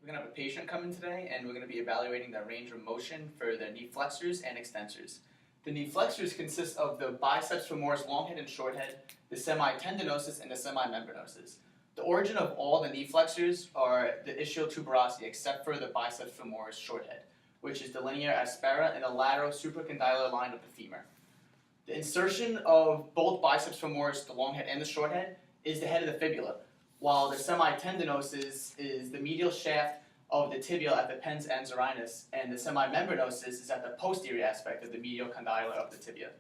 We're going to have a patient come in today, and we're going to be evaluating the range of motion for the knee flexors and extensors. The knee flexors consist of the biceps femoris long head and short head, the semitendinosus, and the semimembranosus. The origin of all the knee flexors are the ischial tuberosity, except for the biceps femoris short head, which is the linea aspera and the lateral supracondylar line of the femur. The insertion of both biceps femoris, the long head and the short head, is the head of the fibula, while the semitendinosus is the medial shaft of the tibia at the pens anzerinus, and the semimembranosus is at the posterior aspect of the medial condylar of the tibia.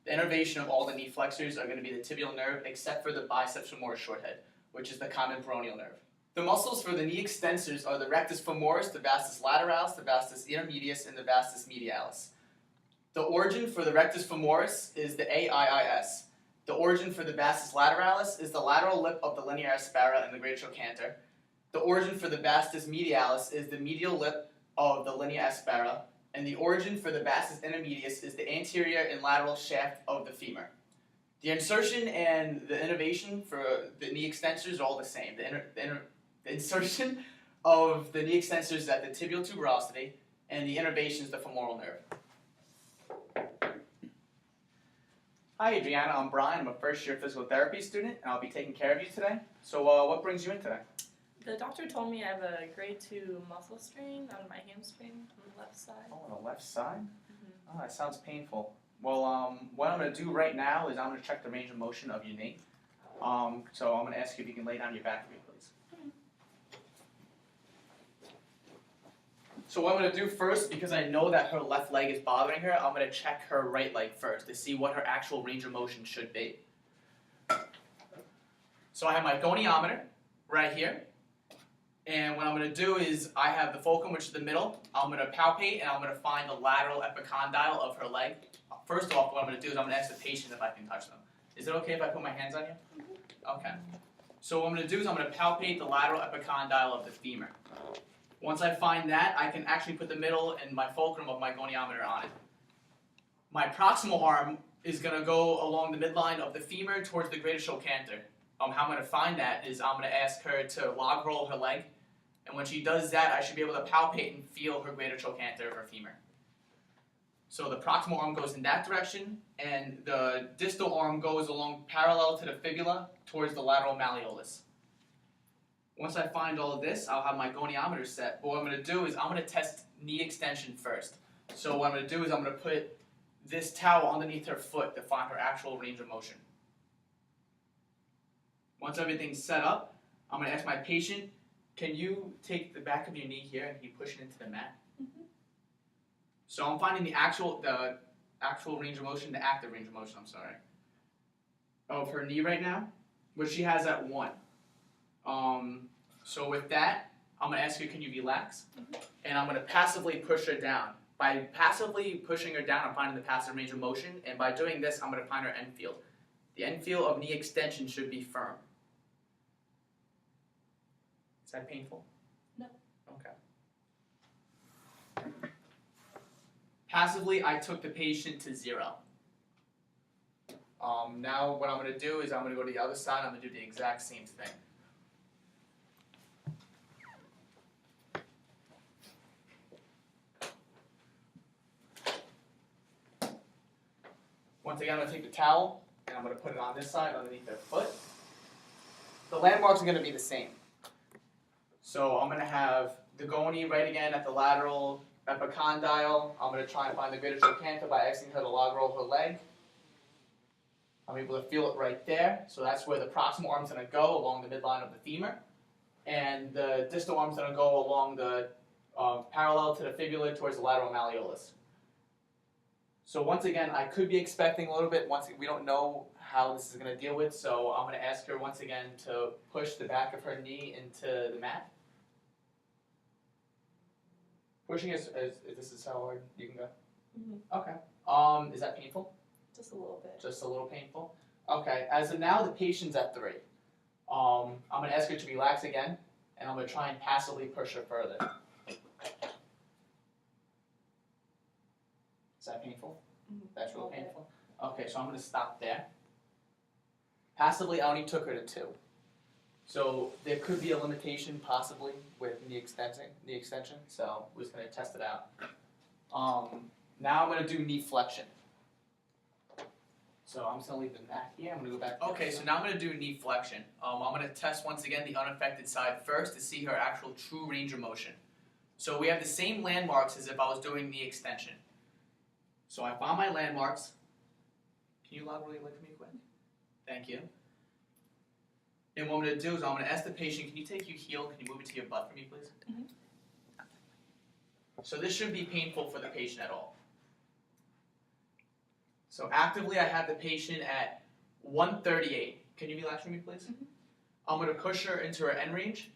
The innervation of all the knee flexors are going to be the tibial nerve, except for the biceps femoris short head, which is the common peroneal nerve. The muscles for the knee extensors are the rectus femoris, the vastus lateralis, the vastus intermedius, and the vastus medialis. The origin for the rectus femoris is the AIIS. The origin for the vastus lateralis is the lateral lip of the linea aspera and the greater trochanter. The origin for the vastus medialis is the medial lip of the linea aspera, and the origin for the vastus intermedius is the anterior and lateral shaft of the femur. The insertion and the innervation for the knee extensors are all the same. The insertion of the knee extensors is at the tibial tuberosity, and the innervation is the femoral nerve. Hi Adriana, I'm Brian. I'm a first-year physical therapy student, and I'll be taking care of you today. So what brings you in today? The doctor told me I have a grade 2 muscle strain on my hamstring on the left side. Oh, on the left side? Mm-hmm. Oh, that sounds painful. Well, what I'm going to do right now is I'm going to check the range of motion of your knee. So I'm going to ask you if you can lay down your back for me, please. So what I'm going to do first, because I know that her left leg is bothering her, I'm going to check her right leg first to see what her actual range of motion should be. So I have my goniometer right here. And what I'm going to do is I have the fulcrum, which is the middle. I'm going to palpate, and I'm going to find the lateral epicondyle of her leg. First off, what I'm going to do is I'm going to ask the patient if I can touch them. Is it okay if I put my hands on you? Okay. So what I'm going to do is I'm going to palpate the lateral epicondyle of the femur. Once I find that, I can actually put the middle and my fulcrum of my goniometer on it. My proximal arm is going to go along the midline of the femur towards the greater trochanter. How I'm going to find that is I'm going to ask her to log roll her leg, and when she does that, I should be able to palpate and feel her greater trochanter of her femur. So the proximal arm goes in that direction, and the distal arm goes along parallel to the fibula towards the lateral malleolus. Once I find all of this, I'll have my goniometer set. But what I'm going to do is I'm going to test knee extension first. So what I'm going to do is I'm going to put this towel underneath her foot to find her actual range of motion. Once everything's set up, I'm going to ask my patient, can you take the back of your knee here and can you push it into the mat? Mm-hmm. So I'm finding the actual range of motion, the active range of motion, of her knee right now, which she has at 1. So with that, I'm going to ask her, can you relax? Mm-hmm. And I'm going to passively push her down. By passively pushing her down, I'm finding the passive range of motion, and by doing this, I'm going to find her end field. The end field of knee extension should be firm. Is that painful? No. Okay. Passively, I took the patient to 0. Now what I'm going to do is I'm going to go to the other side. I'm going to do the exact same thing. Once again, I'm going to take the towel, and I'm going to put it on this side underneath their foot. The landmarks are going to be the same. So I'm going to have the goni right again at the lateral epicondyle. I'm going to try and find the greater trochanter by asking her to log roll her leg. I'm able to feel it right there. So that's where the proximal arm's going to go along the midline of the femur. And the distal arm's going to go along the parallel to the fibula towards the lateral malleolus. So once again, I could be expecting a little bit, we don't know how this is going to deal with, so I'm going to ask her once again to push the back of her knee into the mat. Pushing is this is how hard you can go? Mm-hmm. Okay. Is that painful? Just a little bit. Just a little painful? Okay, as of now, the patient's at 3. I'm going to ask her to relax again, and I'm going to try and passively push her further. Is that painful? Mm-hmm. That's real painful? Okay, so I'm going to stop there. Passively, I only took her to 2. So there could be a limitation possibly with knee extension. So we're just gonna test it out. Now I'm gonna do knee flexion. So I'm just gonna leave the mat here. I'm gonna go back. Okay, so now I'm gonna do knee flexion. I'm gonna test once again the unaffected side first to see her actual true range of motion. So we have the same landmarks as if I was doing knee extension. So I found my landmarks. Can you log really quick for me quick? Thank you. And what I'm gonna do is I'm gonna ask the patient, can you take your heel, can you move it to your butt for me, please? Mhm. So this shouldn't be painful for the patient at all. So actively I have the patient at 138. Can you relax for me, please? Mhm. I'm gonna push her into her end range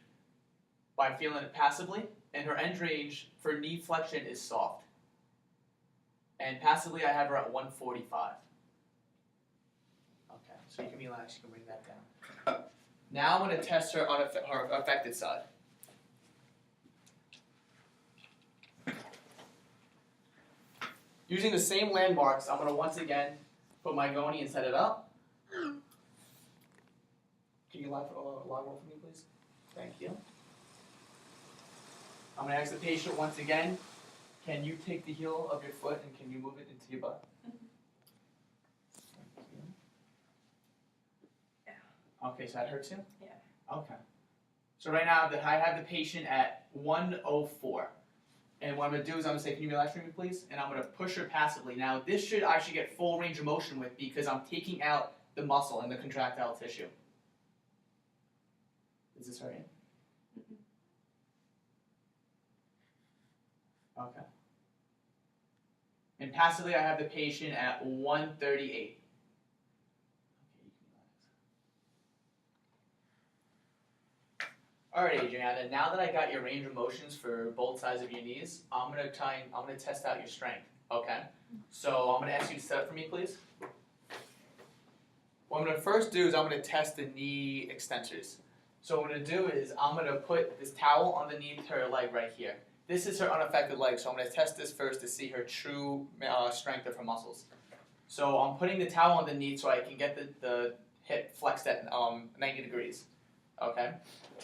by feeling it passively, and her end range for knee flexion is soft. And passively I have her at 145. Okay, so you can relax, you can bring that down. Now I'm going to test her on her affected side. Using the same landmarks, I'm going to once again put my goni and set it up. Can you log roll for me, please? Thank you. I'm going to ask the patient once again, can you take the heel of your foot and can you move it into your butt? Thank you. Yeah. Okay, so that hurts you? Yeah. Okay. So right now I have the patient at 104. And what I'm going to do is I'm going to say, can you relax for me, please? And I'm going to push her passively. Now, this should actually get full range of motion with because I'm taking out the muscle and the contractile tissue. Is this right? Okay. And passively, I have the patient at 138. Alright, Adriana, now that I got your range of motions for both sides of your knees, I'm gonna test out your strength, okay? So I'm gonna ask you to sit up for me, please. What I'm gonna first do is I'm gonna test the knee extensors. So what I'm gonna do is I'm gonna put this towel underneath her leg right here. This is her unaffected leg, so I'm gonna test this first to see her true strength of her muscles. So I'm putting the towel underneath so I can get the hip flexed at 90 degrees, okay?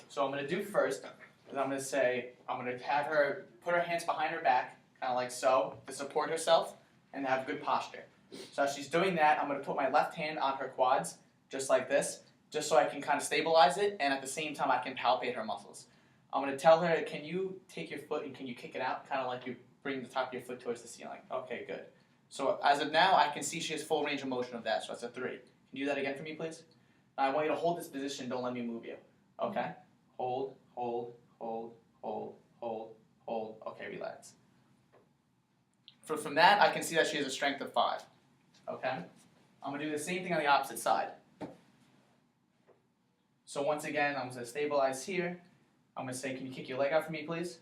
So I'm going to do first is I'm going to have her put her hands behind her back, kind of like so, to support herself and have good posture. So as she's doing that, I'm going to put my left hand on her quads, just like this, just so I can kind of stabilize it, and at the same time I can palpate her muscles. I'm going to tell her, can you take your foot and can you kick it out, kind of like you bring the top of your foot towards the ceiling. Okay, good. So as of now, I can see she has full range of motion of that, so that's a 3. Can you do that again for me, please? Now, I want you to hold this position, don't let me move you. Okay? Hold, hold, hold, hold, hold, hold. Okay, relax. From that, I can see that she has a strength of 5. Okay? I'm going to do the same thing on the opposite side. So once again, I'm going to stabilize here. I'm going to say, can you kick your leg out for me, please?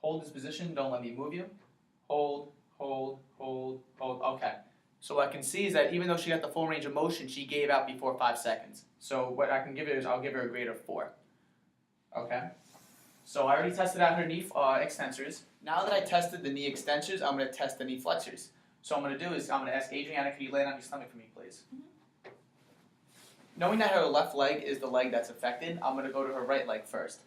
Hold this position, don't let me move you. Hold, hold, hold, hold. Okay. So what I can see is that even though she got the full range of motion, she gave out before 5 seconds. So what I can give her is I'll give her a grade of 4. Okay? So I already tested out her knee extensors. Now that I tested the knee extensors, I'm going to test the knee flexors. So what I'm going to do is I'm going to ask Adriana, can you lay down your stomach for me, please? Mm-hmm. Knowing that her left leg is the leg that's affected, I'm going to go to her right leg first.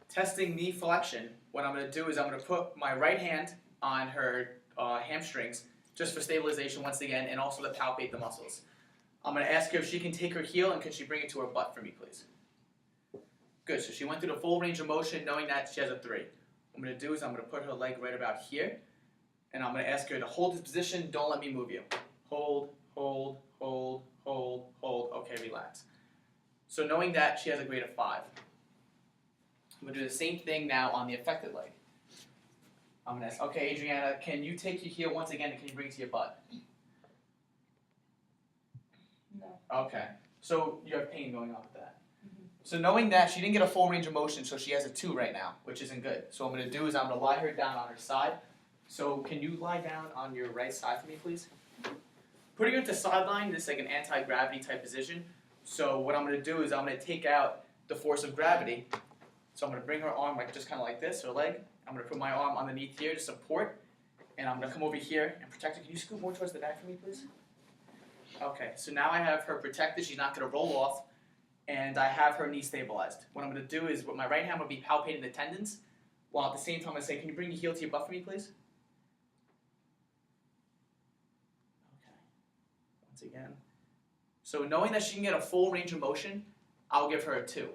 Testing knee flexion, what I'm going to do is I'm going to put my right hand on her hamstrings, just for stabilization once again, and also to palpate the muscles. I'm going to ask her if she can take her heel and can she bring it to her butt for me, please. Good, so she went through the full range of motion knowing that she has a 3. What I'm going to do is I'm going to put her leg right about here, and I'm going to ask her to hold this position, don't let me move you. Hold, hold, hold, hold, hold. Okay, relax. So knowing that, she has a grade of 5. I'm going to do the same thing now on the affected leg. I'm going to ask, okay, Adriana, can you take your heel once again and can you bring it to your butt? No. Okay, so you have pain going on with that. Mm-hmm. So knowing that, she didn't get a full range of motion, so she has a 2 right now, which isn't good. So what I'm going to do is I'm going to lie her down on her side. So can you lie down on your right side for me, please? Putting her into sideline, this is like an anti-gravity type position. So what I'm going to do is I'm going to take out the force of gravity. So I'm going to bring her arm like just kind of like this, her leg. I'm going to put my arm underneath here to support, and I'm going to come over here and protect her. Can you scoot more towards the back for me, please? Okay, so now I have her protected, she's not gonna roll off, and I have her knee stabilized. What I'm gonna do is with my right hand, I'm gonna be palpating the tendons, while at the same time I say, can you bring your heel to your butt for me, please? Okay, once again. So knowing that she can get a full range of motion, I'll give her a 2.